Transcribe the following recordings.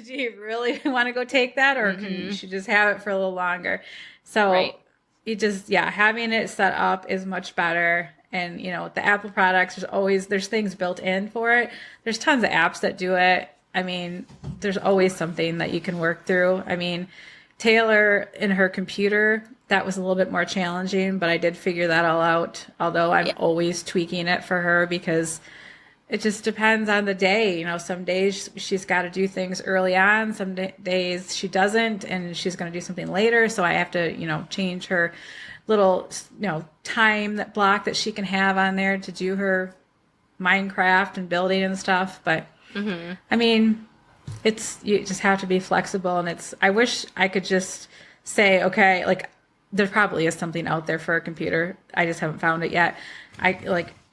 do you really want to go take that, or can you should just have it for a little longer? So Right. you just, yeah, having it set up is much better. And, with the Apple products, there's things built in for it. There's tons of apps that do it. I mean, there's always something that you can work through. I mean, Taylor in her computer, that was a little bit more challenging, but I did figure that all out. Although I'm Yeah. always tweaking it for her because it just depends on the day. Some days she's got to do things early on. Some days she doesn't, and she's going to do something later. So I have to, change her little, time that block that she can have on there to do her Minecraft and building and stuff. But I mean, you just have to be flexible, and I wish I could just say, okay, like there probably is something out there for a computer. I just haven't found it yet.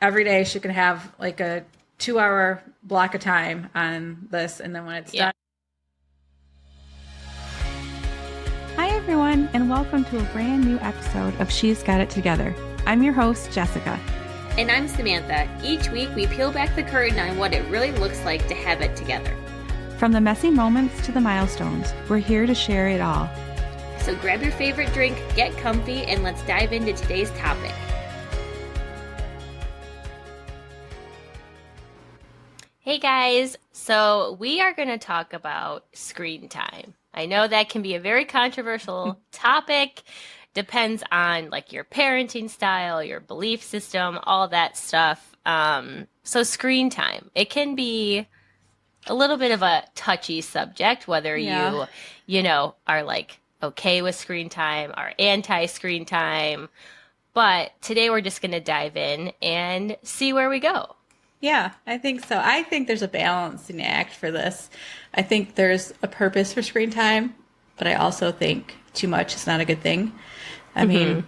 Every day she can have like a 2-hour block of time on this, and then when it's done. Hi everyone, and welcome to a brand new episode of She's Got It Together. I'm your host, Jessica. And I'm Samantha. Each week we peel back the curtain on what it really looks like to have it together. From the messy moments to the milestones, we're here to share it all. So grab your favorite drink, get comfy, and let's dive into today's topic. Hey guys, so we are going to talk about screen time. I know that can be a very controversial topic. Depends on like your parenting style, your belief system, all that stuff. So screen time, it can be a little bit of a touchy subject, whether you are like okay with screen time or anti-screen time. But today we're just going to dive in and see where we go. Yeah, I think so. I think there's a balancing act for this. I think there's a purpose for screen time, but I also think too much is not a good thing. I mean,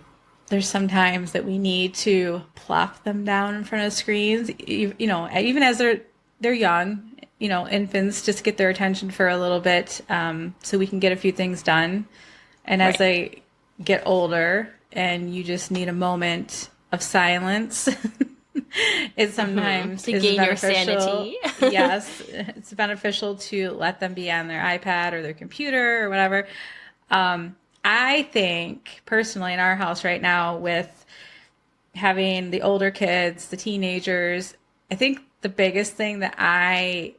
there's sometimes that we need to plop them down in front of screens, even as they're young, infants, just get their attention for a little bit, so we can get a few things done. And as they get older and you just need a moment of silence, it sometimes to is gain your beneficial. sanity. Yes, it's beneficial to let them be on their iPad or their computer or whatever. I think personally in our house right now, with having the older kids, the teenagers, I think the biggest thing that I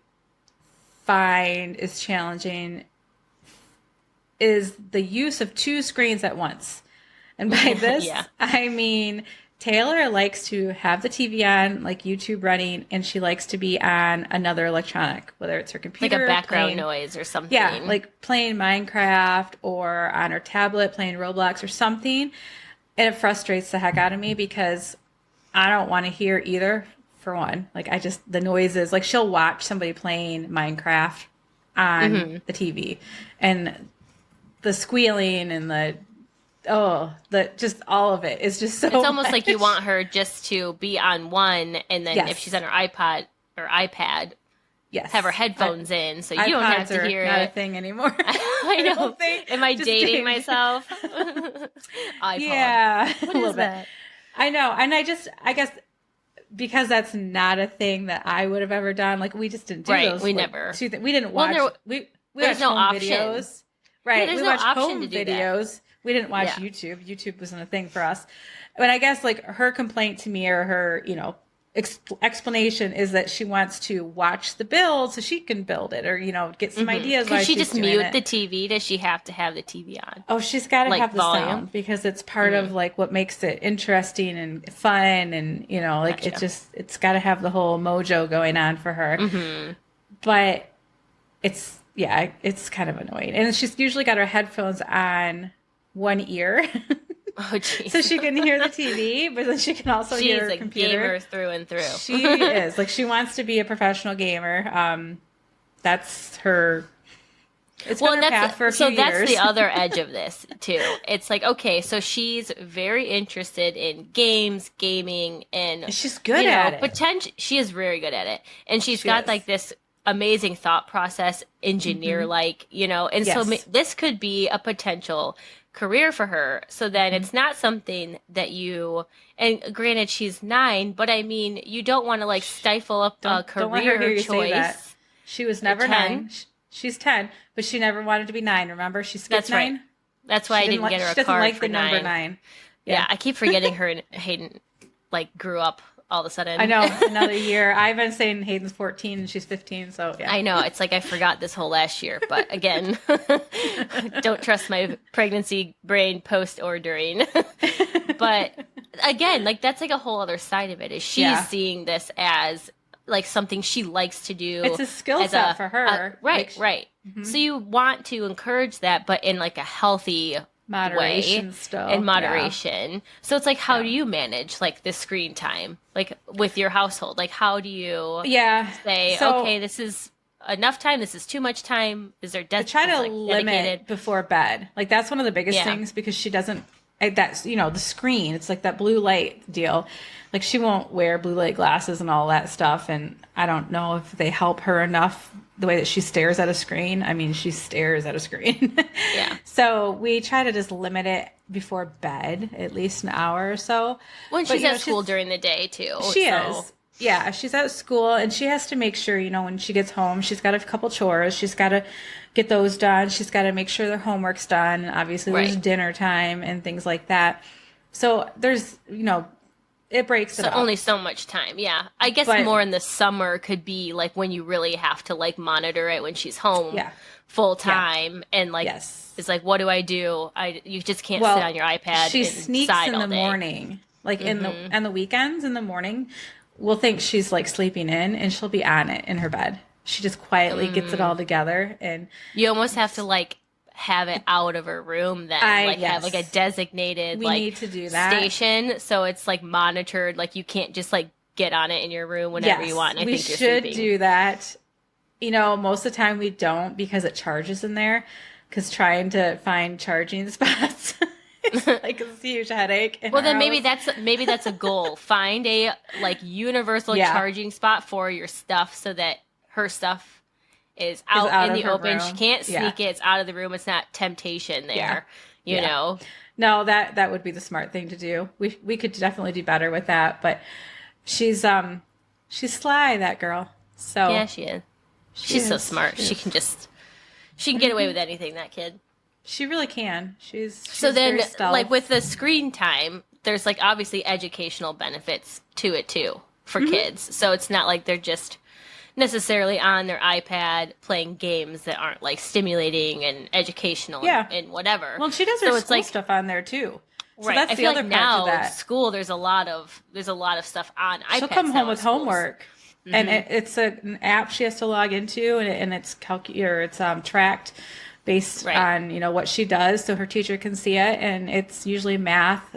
find is challenging is the use of 2 screens at once. And by this, I mean Taylor likes to have the TV on, like YouTube running, and she likes to be on another electronic, whether it's her computer. Like a background noise or something. Yeah, like playing Minecraft or on her tablet playing Roblox or something. And it frustrates the heck out of me because I don't want to hear either, for one. Like the noises, like she'll watch somebody playing Minecraft on the TV. And the squealing and just all of it is just so it's almost much. like you want her just to be on one, and then if she's on her iPod or iPad, have her headphones in, so you don't have to hear not it. a thing anymore. I know. Am I dating myself? iPod. Yeah, what is that? I know, and I guess because that's not a thing that I would have ever done. Like we just didn't do those. We never. We didn't watch. We there's watched no home option. videos. Right. Yeah, we no watched option home to do videos. We didn't watch YouTube. YouTube wasn't a thing for us. But I guess like her complaint to me, or her, explanation, is that she wants to watch the build so she can build it, or, get some ideas. Could she just mute the TV? Does she have to have the TV on? Oh, she's got to have the volume? sound, because it's part of like what makes it interesting and fun. And, it's got to have the whole mojo going on for her. But it's kind of annoying. And she's usually got her headphones on one ear. Oh, geez. So she can hear the TV, but then she can also hear her computer. She's a gamer through and through. She is. Like, she wants to be a professional gamer. That's her... It's been her path for a few years. So that's the other edge of this, too. It's like, okay, so she's very interested in games, gaming, and... She's good at it. She is very good at it. And she's got, like, this amazing thought process, engineer-like, and so this could be a potential career for her. So then it's not something that and granted she's 9, but I mean, you don't want to like stifle up a career don't let her hear you choice. say that. She was never 9. She's 10, but she never wanted to be 9. Remember, she skipped That's 9. right. That's why I didn't get her She a doesn't card like for the number 9. 9. Yeah, I keep forgetting her and Hayden like grew up all of a sudden. I know, another year. I've been saying Hayden's 14 and she's 15, so yeah. I know. It's like I forgot this whole last year, but again, don't trust my pregnancy brain post or during. But again, like that's like a whole other side of it is she's seeing this as like something she likes to do. It's a skill set for her. Right, right. Mm-hmm. So you want to encourage that, but in like a healthy moderation way, still. in moderation. Yeah. So it's like, how do you manage like the screen time, like with your household? Like, how do you say, okay, this is enough time, this is too much time? Is there try to limit before bed? Like that's one of the biggest things because she doesn't. That's the screen. It's like that blue light deal. Like she won't wear blue light glasses and all that stuff. And I don't know if they help her enough. The way that she stares at a screen. I mean, she stares at a screen. Yeah. So we try to just limit it before bed, at least an hour or so. When she's at school during the day too. She is. Yeah, she's at school and she has to make sure, when she gets home, she's got a couple chores. She's got to get those done. She's got to make sure their homework's done. Obviously, there's dinner time and things like that. So there's, it breaks it up. Only so much time, yeah. I guess more in the summer could be like when you really have to like monitor it when she's home full time and like it's like, what do I do? You just can't sit on your iPad. She sneaks in the morning, like on the weekends in the morning. We'll think she's like sleeping in and she'll be on it in her bed. She just quietly gets it all together, and you almost have to like have it out of her room then have like a designated need to do that station so it's like monitored, like you can't just like get on it in your room whenever you want. And I think you're should sleeping. Do that. Most of the time we don't because it charges in there, because trying to find charging spots it's like a huge headache. Well, then maybe that's a goal. Find a like universal charging spot for your stuff so that her stuff is out in the open. Room. She can't sneak it. It's out of the room. It's not temptation there. You know. No, that would be the smart thing to do. We could definitely do better with that. But she's sly, that girl. So yeah, she is. She's so smart. She can get away with anything. That kid. She really can. She's so then like with the screen time, there's like obviously educational benefits to it too for kids. So it's not like they're just necessarily on their iPad playing games that aren't like stimulating and educational and whatever. Well, she does her school stuff on there too. So right. That's the other part now to that. School there's a lot of stuff on iPads. She'll come home with homework. And it's an app she has to log into, and it's tracked based on what she does, so her teacher can see it, and it's usually math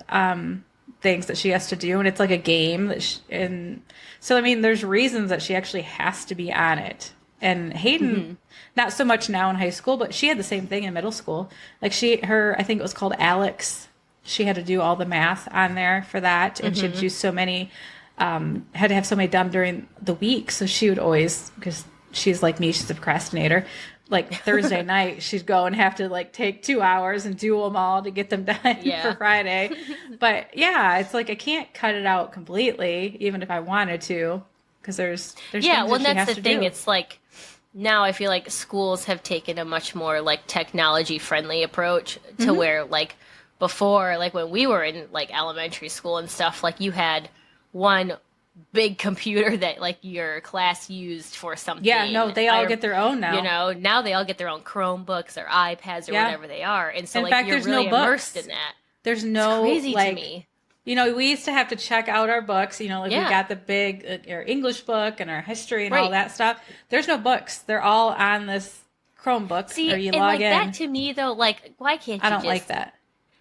things that she has to do, and it's like a game and so I mean there's reasons that she actually has to be on it. And Hayden not so much now in high school, but she had the same thing in middle school. Like I think it was called Alex, she had to do all the math on there for that, and she'd do so many had to have so many done during the week, so she would always, because she's like me, she's a procrastinator, like Thursday night she'd go and have to like take 2 hours and do them all to get them done for Friday. But it's like I can't cut it out completely even if I wanted to, because there's things that that's the thing do. It's like now I feel like schools have taken a much more like technology friendly approach to where like before, like when we were in like elementary school and stuff, like you had one big computer that like your class used for something. Yeah, no, they all get their own now. Now they all get their own Chromebooks or iPads or whatever they are. And so in like fact, you're really immersed in that. There's no it's crazy like, to me. We used to have to check out our books, we got the big our English book and our history and all that stuff. There's no books. They're all on this Chromebook or you log in. That to me though, like why can't you I don't like that.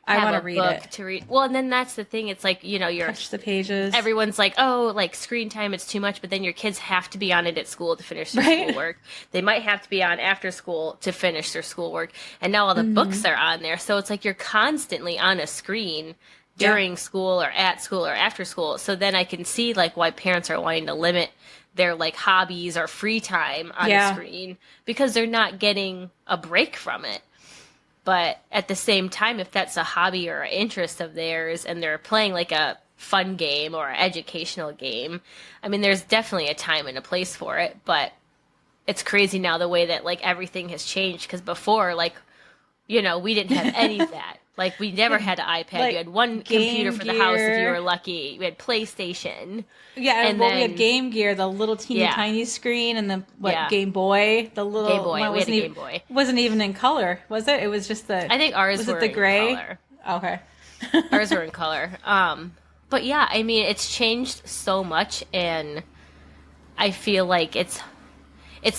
I want to read it. To read. Well, and then that's the thing. It's like, you're touch the pages. Everyone's like, oh, like screen time, it's too much. But then your kids have to be on it at school to finish their schoolwork. They might have to be on after school to finish their schoolwork. And now all the books are on there. So it's like you're constantly on a screen during school or at school or after school. So then I can see like why parents are wanting to limit their like hobbies or free time on the screen, because they're not getting a break from it. But at the same time, if that's a hobby or an interest of theirs and they're playing like a fun game or an educational game, I mean, there's definitely a time and a place for it. But it's crazy now the way that like everything has changed. Because before, like, you know, we didn't have any of that. Like, we never had an iPad. Like, you had one Game computer for the house if you Gear. were lucky. We had PlayStation. Yeah, And well, we then- had Game Gear, the little teeny Yeah. tiny screen, and then Yeah. Game Boy, the little Game Boy. one We had a wasn't Game Boy. wasn't even in color, was it? It was just the. I think ours was were it the in gray? color. Okay. Ours were in color. But yeah, I mean, it's changed so much, and I feel like it's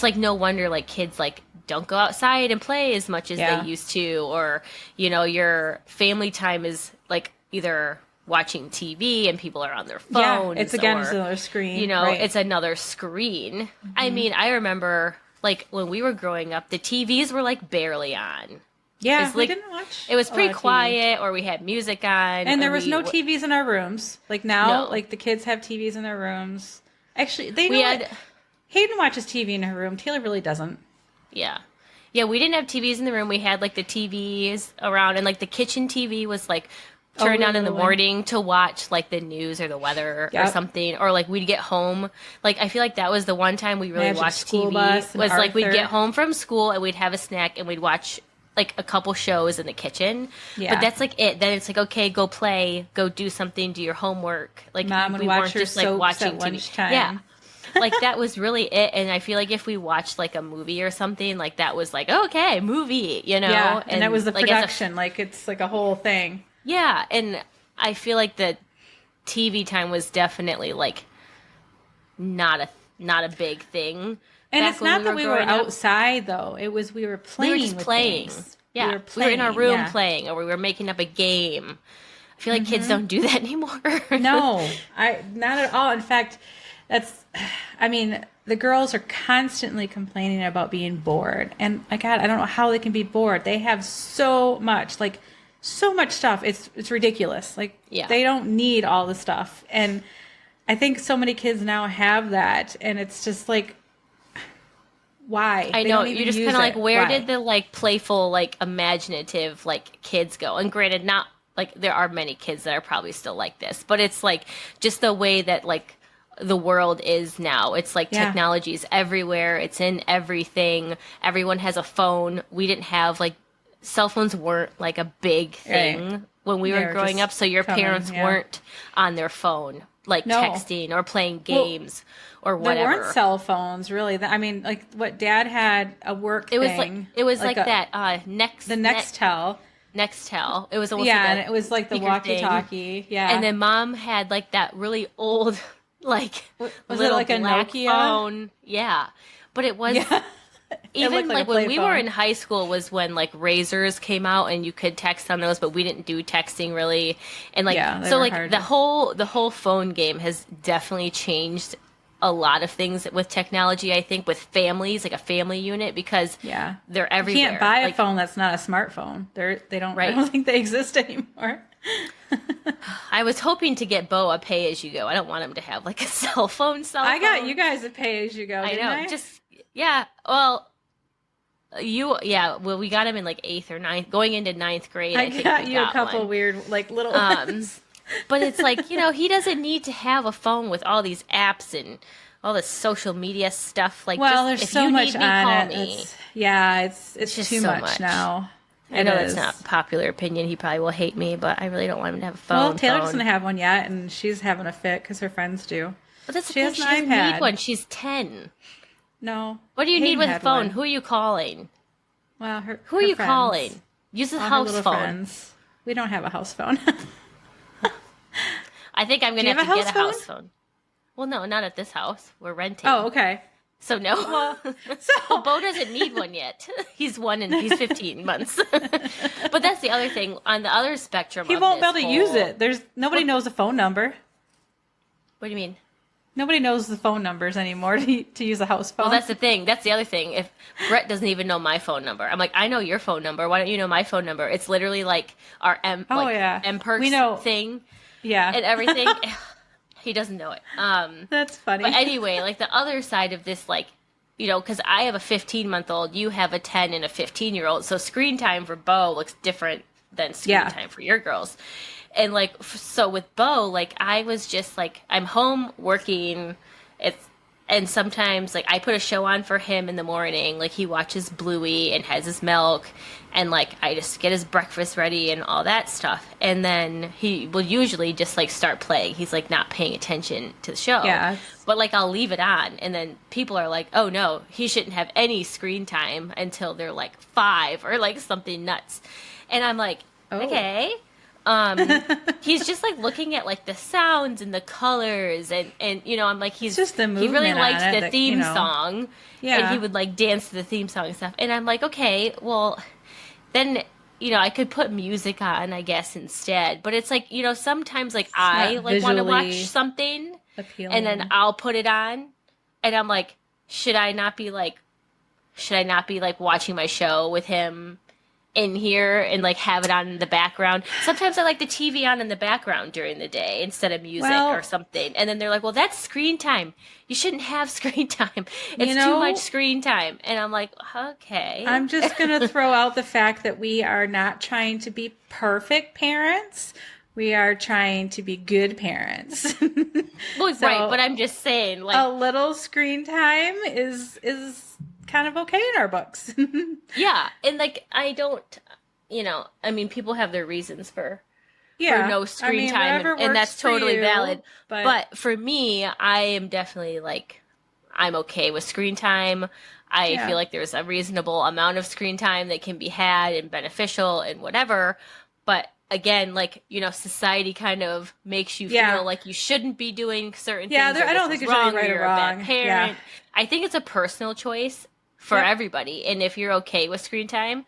like no wonder like kids like don't go outside and play as much as Yeah. they used to, or you know, your family time is like either watching TV and people are on their phones. Yeah, it's again or, just another screen. you know, right. it's another screen. I mean, I remember like when we were growing up, the TVs were like barely on. yeah, it's we like- didn't watch. It was a pretty lot of TV. quiet, or we had music on, And there was we- no TVs in our rooms. Like now, No. like the kids have TVs in their rooms. Actually, they We know had. what- Hayden watches TV in her room. Taylor really doesn't. Yeah. Yeah, we didn't have TVs in the room. We had like the TVs around, and like the kitchen TV was like turned the on in the little one. morning to watch like the news or the weather or Yep. something. Or like we'd get home. Like I feel like that was the one time we really Magic watched School TV. Bus and Was like we'd Arthur. get home from school and we'd have a snack and we'd watch like a couple shows in the kitchen. Yeah. But that's like it. Then it's like, okay, go play, go do something, do your homework. Like Mom would we watch weren't her just like soaps watching at TV. lunchtime. Yeah. Like that was really it. And I feel like if we watched like a movie or something, like that was like, okay, movie, you know? Yeah, and that was the like, as a- production. Like it's like a whole thing. yeah. And I feel like the TV time was definitely like not a big thing. And back it's when not that we were growing up. outside though. It was we were We playing. were just with playing. things. Yeah. We were in our room yeah. playing, or we were making up a game. I feel like kids don't do that anymore. No, not at all. In fact, I mean, the girls are constantly complaining about being bored. And my God, I don't know how they can be bored. They have so much stuff. It's ridiculous. Like Yeah. they don't need all the stuff. And I think so many kids now have that. And it's just like, why? I They know, don't even you're just use kind of like, it. where Why? did the like playful, like imaginative, like kids go? And granted, not like there are many kids that are probably still like this, but it's like just the way that like the world is now. It's like Yeah. technology is everywhere. It's in everything. Everyone has a phone. We didn't have like cell phones weren't like a big thing Right. when we They were were growing just up. So your coming, parents yeah. weren't on their phone, like No. texting or playing games or whatever. There weren't cell phones, really. I mean, like what Dad had a work it was thing. like a- that next the Nextel. Nextel. It was almost Yeah, like and a it was like the speaker walkie-talkie. Yeah, And then Mom had like that really old, like Was it little like a black Nokia? phone. Yeah, but it was yeah. even looked like like a when play we were phone. in high school was when like razors came out and you could text on those, but we didn't do texting really. And like Yeah, they so were like hard. the whole phone game has definitely changed a lot of things with technology. I think with families, like a family unit, because Yeah. they're You everywhere. can't buy a Like, phone that's not a smartphone. They don't. I Right. don't think they exist anymore. I was hoping to get Bo a pay as you go. I don't want him to have like a cell phone. I got you guys a pay as you go. I Didn't know. I? Just yeah. Well, Well, we got him in like 8th or 9th, going into 9th grade. I think got we you a couple one. weird, like little. But it's like, he doesn't need to have a phone with all these apps and all this social media stuff. Like, well, just, there's if so you much need me, on call it. me. It's just too so much, much. now. I know It that's is. not popular opinion. He probably will hate me, but I really don't want him to have a phone. Well, Taylor phone. doesn't have one yet, and she's having a fit because her friends do. But that's the she thing, has she an doesn't iPad. need one. She's 10. No. What do you need Hayden with a had phone? one. Who are you calling? Well, Who are her you friends. calling? Use a All her house little phone. friends. We don't have a house phone. I think I'm going Do to you have have to a get house a house phone. Well, no, not at this house. We're renting. Oh, okay. So no. Well, Well, so Bo doesn't need one yet. He's 1 and he's 15 months. But that's the other thing. On the other spectrum, he of won't be this able to use whole- it. There's nobody knows the phone number. What do you mean? Nobody knows the phone numbers anymore to use a house phone. Well, that's the thing. That's the other thing. If Brett doesn't even know my phone number, I'm like, I know your phone number. Why don't you know my phone number? It's literally like our yeah. M-Perks We know- thing yeah. and everything. He doesn't know it. That's funny. But anyway, like the other side of this, like, because I have a 15-month-old, you have a 10 and a 15-year-old. So screen time for Bo looks different than screen Yeah. time for your girls. And like, so with Bo, like I was just like, I'm home working. It's And sometimes, like, I put a show on for him in the morning. Like, he watches Bluey and has his milk. And, like, I just get his breakfast ready and all that stuff. And then he will usually just, like, start playing. He's, like, not paying attention to the show. Yeah. But, like, I'll leave it on. And then people are like, oh, no, he shouldn't have any screen time until they're, like, 5 or, like, something nuts. And I'm like, okay. He's just like looking at like the sounds and the colors and you know, I'm like, he's just the he really movement likes on it the that, theme you know. song. Yeah. And he would like dance to the theme song and stuff. And I'm like, okay, well then, you know, I could put music on, I guess, instead. But it's like, you know, sometimes like I like want to watch something appealing. and then I'll put it on and I'm like, should I not be like watching my show with him in here and like have it on in the background? Sometimes I like the TV on in the background during the day instead of music or something. And then they're like, well, that's screen time. You shouldn't have screen time. It's too much screen time. And I'm like, okay. I'm just going to throw out the fact that we are not trying to be perfect parents. We are trying to be good parents. Well, so right, but I'm just saying, like, a little screen time is kind of okay in our books. Yeah, and like I don't, you know, I mean, people have their reasons for no screen time, and that's totally valid. But for me, I am definitely like, I'm okay with screen time. I feel like there's a reasonable amount of screen time that can be had and beneficial and whatever. But again, like, you know, society kind of makes you feel like you shouldn't be doing certain things. I don't think there's any right or wrong. A bad parent. I think it's a personal choice for everybody. And if you're okay with screen time,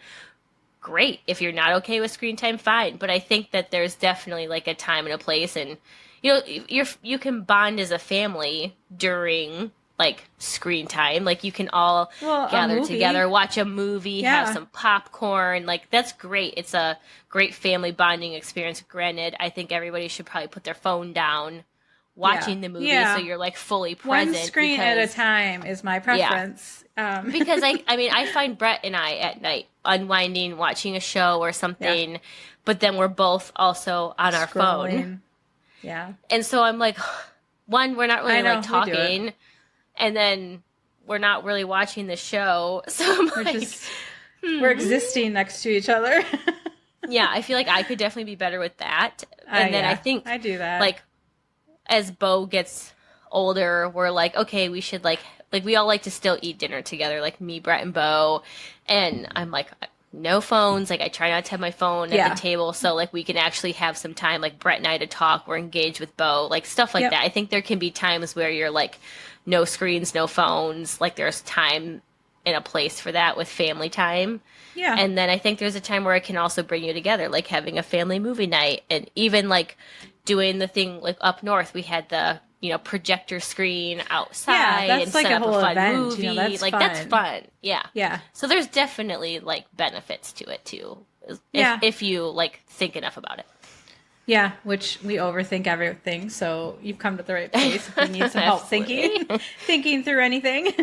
great. If you're not okay with screen time, fine. But I think that there's definitely like a time and a place, and you know, you can bond as a family during like screen time. Like you can all gather together, watch a movie, have some popcorn. Like that's great. It's a great family bonding experience. Granted, I think everybody should probably put their phone down watching the movie so you're like fully present. One screen at a time is my preference. Because I mean, I find Brett and I at night unwinding, watching a show or something, but then we're both also on our phone. Yeah. And so I'm like, one, we're not really like talking, and then we're not really watching the show. So I'm we're existing next to each other. Yeah, I feel like I could definitely be better with that. And then I think I do that. Like as Bo gets older, we're like, okay, we should like we all like to still eat dinner together, like me, Brett, and Bo. And I'm like, no phones. Like I try not to have my phone at the table, so like we can actually have some time, like Brett and I, to talk. We're engaged with Bo, like stuff like that. I think there can be times where you're like, no screens, no phones. Like there's time and a place for that with family time. Yeah. And then I think there's a time where it can also bring you together, like having a family movie night, and even like doing the thing like up north. We had the, you know, projector screen outside and like set up a fun event. movie. You know, that's like fun. That's fun. Yeah. Yeah. So there's definitely like benefits to it too. If you like think enough about it. Yeah, which we overthink everything. So you've come to the right place if you need some help thinking through anything.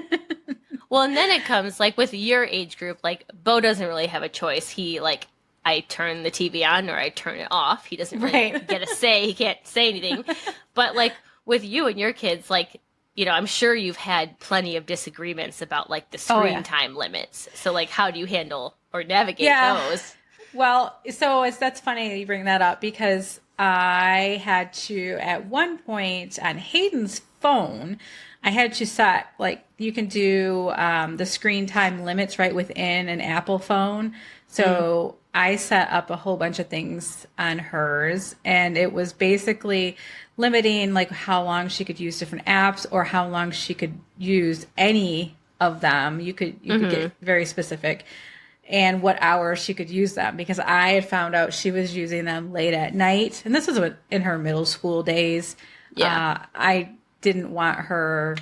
Well, and then it comes like with your age group, like Bo doesn't really have a choice. He like, I turn the TV on or I turn it off. He doesn't really get a say. He can't say anything. But like with you and your kids, like, you know, I'm sure you've had plenty of disagreements about like the screen time limits. So like, how do you handle or navigate those? Well, so that's funny that you bring that up, because I had to, at one point on Hayden's phone, I had to set, like, you can do the screen time limits right within an Apple phone. So I set up a whole bunch of things on hers, and it was basically limiting like how long she could use different apps or how long she could use any of them. You could get very specific, and what hours she could use them, because I had found out she was using them late at night, and this was in her middle school days. I didn't want her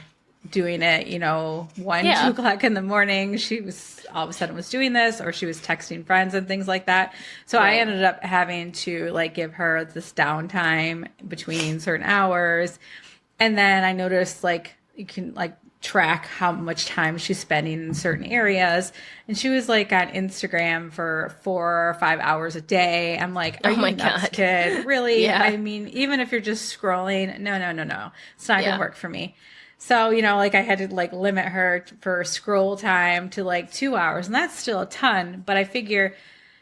doing it, 1, 2 o'clock in the morning. She was all of a sudden was doing this, or she was texting friends and things like that. So I ended up having to like give her this downtime between certain hours. And then I noticed like you can like track how much time she's spending in certain areas. And she was like on Instagram for 4 or 5 hours a day. I'm like, are you nuts, kid? Really? I mean, even if you're just scrolling, no. It's not going to work for me. So, like I had to like limit her for scroll time to like 2 hours, and that's still a ton. But I figure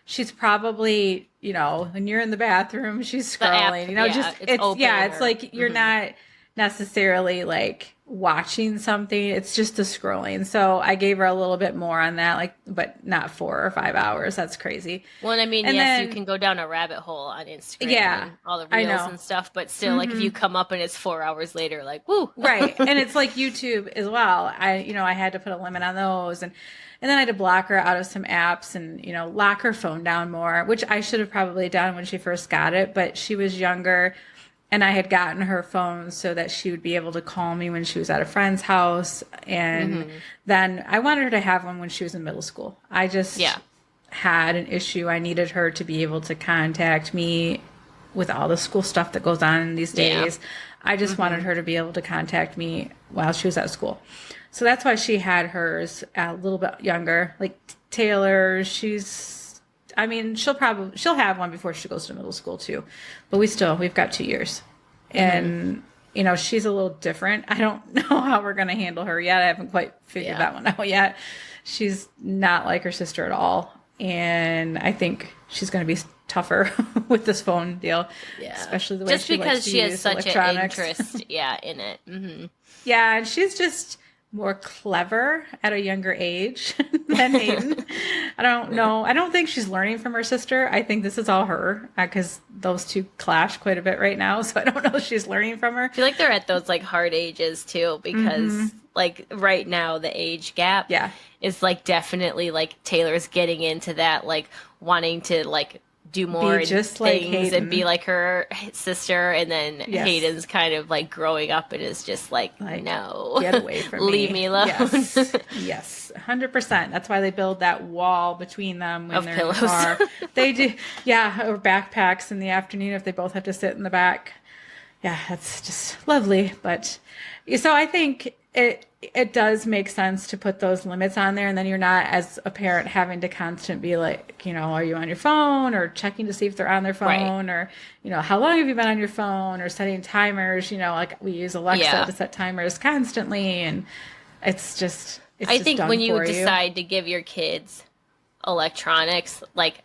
she's probably, when you're in the bathroom, she's The app, scrolling, yeah, it's open it's or like you're not necessarily like watching something. It's just the scrolling. So I gave her a little bit more on that, like, but not 4 or 5 hours. That's crazy. well, I mean, And yes, you then, can go down a rabbit hole on Instagram yeah, and all the I reels know. and stuff, but still, like, if you come up and it's 4 hours later, like, woo. Right. And it's like YouTube as well. I had to put a limit on those, and then I had to block her out of some apps and, lock her phone down more, which I should have probably done when she first got it, but she was younger and I had gotten her phone so that she would be able to call me when she was at a friend's house. And then I wanted her to have one when she was in middle school. I just Yeah. had an issue. I needed her to be able to contact me with all the school stuff that goes on these Yeah. days. I just wanted her to be able to contact me while she was at school. So that's why she had hers a little bit younger. Like Taylor, she'll have one before she goes to middle school too. But we've got 2 years. And, she's a little different. I don't know how we're going to handle her yet. I haven't quite figured that one out yet. She's not like her sister at all. And I think she's going to be tougher with this phone deal. Yeah. Especially the way just she because likes to she has use such an electronics. interest, yeah, in it. Yeah, and she's just more clever at a younger age than Hayden. I don't know. I don't think she's learning from her sister. I think this is all her because those two clash quite a bit right now. So I don't know if she's learning from her. I feel like they're at those like hard ages too, because like right now the age gap is like definitely like Taylor's getting into that, like wanting to like do more Be just things like Hayden. and be like her sister, and then Yes. Hayden's kind of like growing up and is just like no, Get away from me. leave me alone. Yes, 100%. That's why they build that wall between them when Of they're pillows. in the car. They do, or backpacks in the afternoon if they both have to sit in the back. Yeah, that's just lovely. But so I think it does make sense to put those limits on there, and then you're not, as a parent, having to constant be like, are you on your phone, or checking to see if they're on their phone, or how long have you been on your phone, or setting timers. Like we use Alexa to set timers constantly, and it's just I think done when you for decide to give your kids electronics, like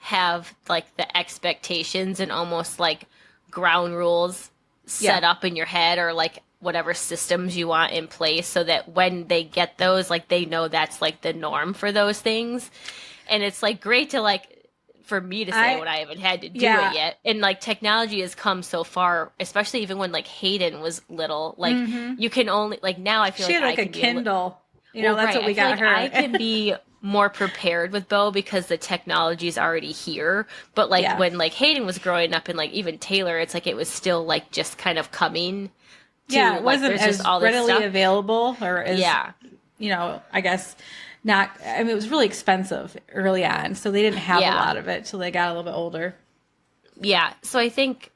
have like the expectations and almost like ground rules set up in your head, or like whatever systems you want in place, so that when they get those, like they know that's like the norm for those things. And it's like great to like for me to say when I haven't had to do it yet. And like technology has come so far, especially even when like Hayden was little, like you can only like now I feel she like had like I a can Kindle. That's what we I feel got like her. I can be more prepared with Bo because the technology is already here. But like when like Hayden was growing up, and like even Taylor, it's like it was still like just kind of coming. It wasn't there's as just all this readily stuff. available, or as I guess not. I mean, it was really expensive early on, so they didn't have a lot of it till they got a little bit older. Yeah, so I think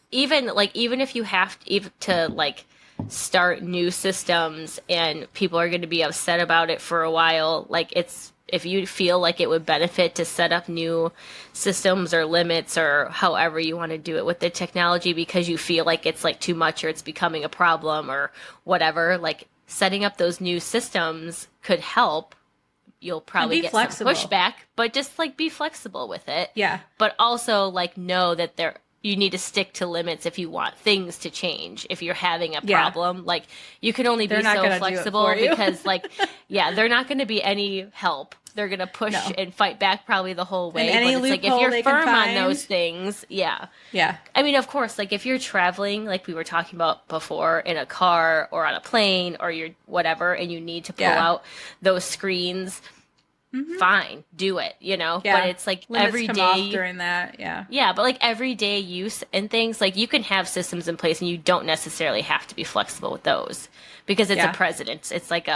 even if you have to like start new systems and people are going to be upset about it for a while, like if you feel like it would benefit to set up new systems or limits or however you want to do it with the technology because you feel like it's like too much or it's becoming a problem or whatever, like setting up those new systems could help. You'll probably get flexible. some pushback, but just like be flexible with it. Yeah. But also like know that you need to stick to limits if you want things to change. If you're having a problem, like you can only be so flexible because like, they're not going to be any help. They're going to push and fight back probably the whole way. And but it's like if you're firm on those things, Yeah. I mean, of course, like if you're traveling, like we were talking about before, in a car or on a plane or you're whatever, and you need to pull out those screens, fine, do it, but it's like limits every come day off during that. but like everyday use and things, like you can have systems in place and you don't necessarily have to be flexible with those because it's a precedent. It's like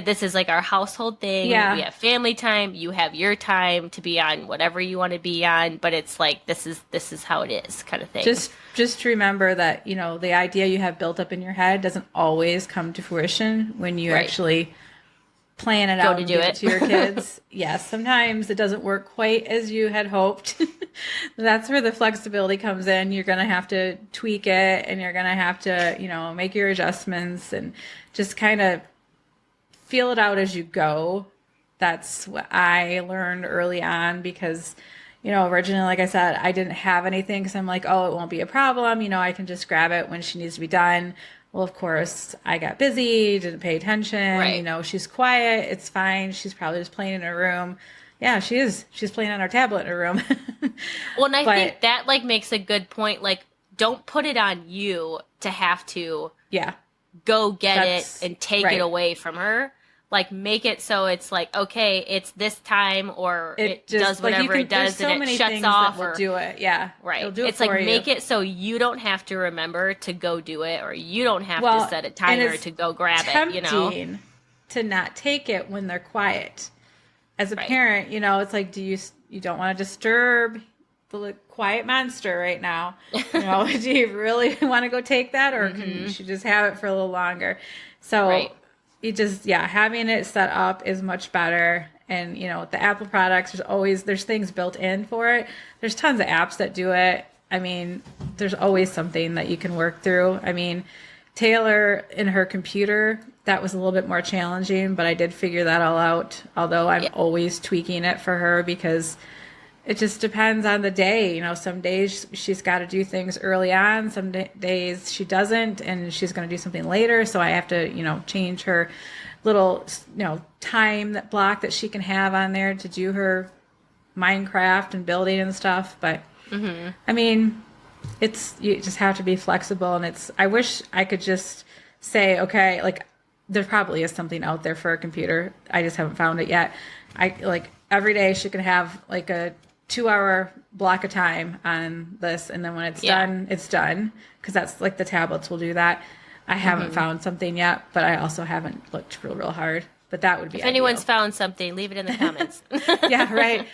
this is like our household thing. We have family time. You have your time to be on whatever you want to be on, but it's like this is how it is, kind of thing. Just remember that the idea you have built up in your head doesn't always come to fruition when you actually plan it Go out to and do give it. it to your kids. Yes, sometimes it doesn't work quite as you had hoped. That's where the flexibility comes in. You're going to have to tweak it, and you're going to have to, make your adjustments and just kind of feel it out as you go. That's what I learned early on because, originally, like I said, I didn't have anything because I'm like, oh, it won't be a problem. I can just grab it when she needs to be done. Well, of course, I got busy, didn't pay attention. Right. She's quiet. It's fine. She's probably just playing in her room. Yeah, she is. She's playing on her tablet in her room. Well, and I But think that like makes a good point. Like, don't put it on you to have to yeah, go get that's it and take right. it away from her. Like, make it so it's like, okay, it's this time, or it just does whatever it does, there's so and many it shuts things off, that will or do it. Yeah, right. It'll do it It's for like you. make it so you don't have to remember to go do it, or you don't have Well, to set a and timer it's to go grab it. tempting to not take it when they're quiet. As a Right. parent, it's like, you don't want to disturb the quiet monster right now. Do you really want to go take that, or can you should just have it for a little longer? So Right. you just, having it set up is much better. And with the Apple products, there's things built in for it. There's tons of apps that do it. I mean, there's always something that you can work through. I mean, Taylor in her computer, that was a little bit more challenging, but I did figure that all out. Although I'm always tweaking it for her because it just depends on the day. Some days she's got to do things early on. Some days she doesn't, and she's going to do something later. So I have to, change her little, time that block that she can have on there to do her Minecraft and building and stuff. But I mean, you just have to be flexible. And I wish I could just say, okay, like there probably is something out there for a computer. I just haven't found it yet. Every day she can have like a 2-hour block of time on this, and then when it's done, it's done, because that's like the tablets will do that. I haven't found something yet, but I also haven't looked real hard. But that would be If ideal. anyone's found something, leave it in the comments. Yeah, right.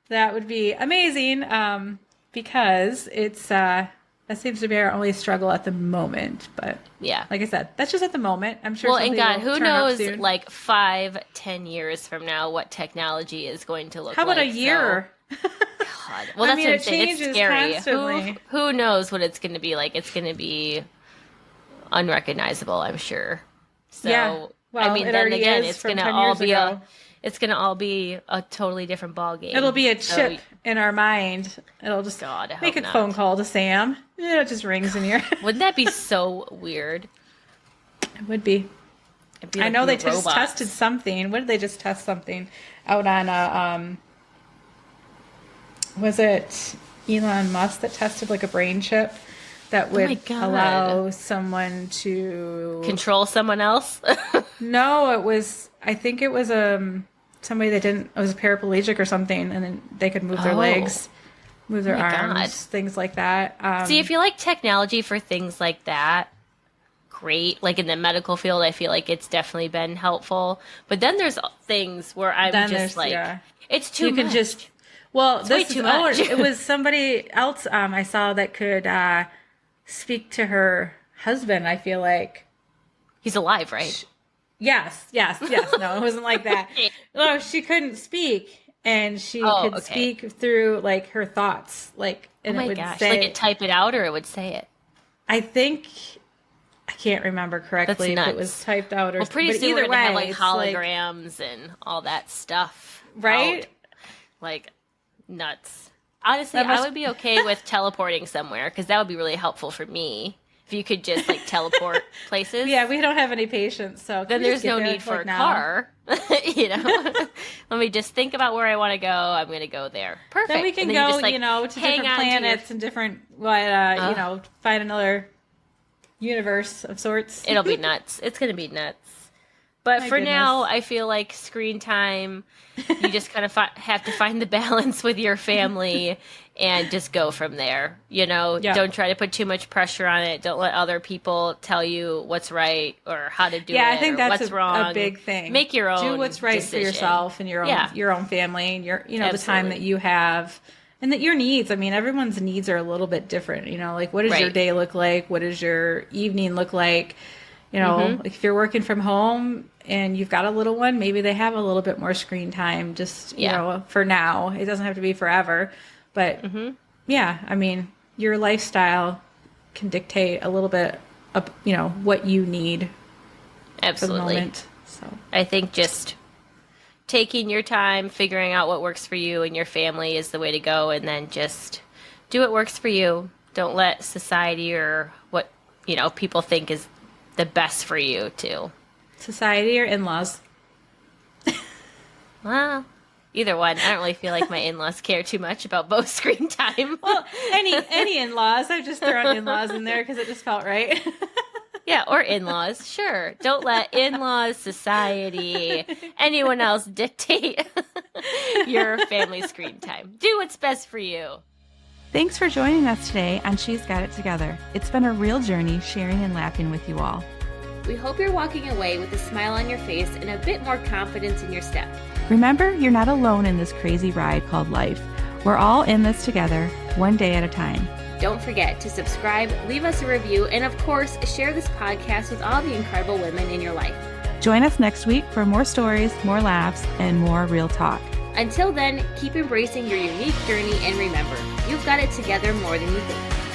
That would be amazing, because it's that seems to be our only struggle at the moment. But Yeah. like I said, that's just at the moment. I'm sure. Well, and something God, will who turn up knows, soon. like 5-10 years from now, what technology is going to look How like. about a year? So, God. Well, that's I mean, what I'm it saying. It's changes scary. constantly. Who knows what it's going to be like? It's going to be unrecognizable, I'm sure. So, Yeah. Well, I mean, it then already again, is it's from going to 10 all years be ago. it's going to all be a totally different ball game. It'll be a So, chip in our mind. It'll just God, I make hope a not. phone call to Sam. Yeah, it just rings in your. Wouldn't that be so weird? It would be. It'd be I like know we they were just robots. tested something. What did they just test something out on? Was it Elon Musk that tested like a brain chip that my would God. allow someone to Control someone else? No, it was. I think it was somebody that didn't. It was a paraplegic or something, and then they could move their Oh. legs, move their Oh my arms, God. things like that. See, if you like technology for things like that, great. Like in the medical field, I feel like it's definitely been helpful. But then there's things where I'm Then just there's- like, yeah. it's too you much. can just. Well, way this too is, much. it was somebody else I saw that could speak to her husband. I feel like. He's alive, right? Yes. No, it wasn't like that. No, she couldn't speak, and she Oh, could okay. speak through like her thoughts, like, Oh and my it would gosh. say. Like it type it out or it would say it. I think I can't remember correctly if That's it was nuts. typed out or. Well, pretty but soon either we're going to have way, like it's like- holograms and all that stuff. Right? out. Like nuts. Honestly, That must- I would be okay with teleporting somewhere because that would be really helpful for me. If you could just like teleport places. Yeah, we don't have any patience, so Then there's no need for a car. Let me just think about where I want to go. I'm going to go there. Perfect. Then we can And go, you just, like, to hang different on to planets and different, find another universe of sorts. It'll be nuts. It's going to be nuts. But My for now, goodness. I feel like screen time, you just kind of have to find the balance with your family and just go from there. Yeah. Don't try to put too much pressure on it. Don't let other people tell you what's right or how to do it. I think or that's what's a wrong. big thing. Make your own Do what's right decision. for yourself and your own family and your the time Absolutely. that you have and that your needs. I mean, everyone's needs are a little bit different. Like, what does your Right. day look like? What does your evening look like? You know, like if you're working from home and you've got a little one, maybe they have a little bit more screen time just, you know, for now. It doesn't have to be forever. But yeah, I mean, your lifestyle can dictate a little bit of, you know, what you need for the moment. So I think just taking your time, figuring out what works for you and your family is the way to go, and then just do what works for you. Don't let society or what, you know, people think is the best for you to. Society or in-laws? Well, either one. I don't really feel like my in-laws care too much about both screen time. Well, any in-laws. I've just thrown in-laws in there because it just felt right. Yeah, or in-laws. Sure. Don't let in-laws, society, anyone else dictate your family screen time. Do what's best for you. Thanks for joining us today on She's Got It Together. It's been a real journey sharing and laughing with you all. We hope you're walking away with a smile on your face and a bit more confidence in your step. Remember, you're not alone in this crazy ride called life. We're all in this together, one day at a time. Don't forget to subscribe, leave us a review, and of course, share this podcast with all the incredible women in your life. Join us next week for more stories, more laughs, and more real talk. Until then, keep embracing your unique journey and remember, you've got it together more than you think.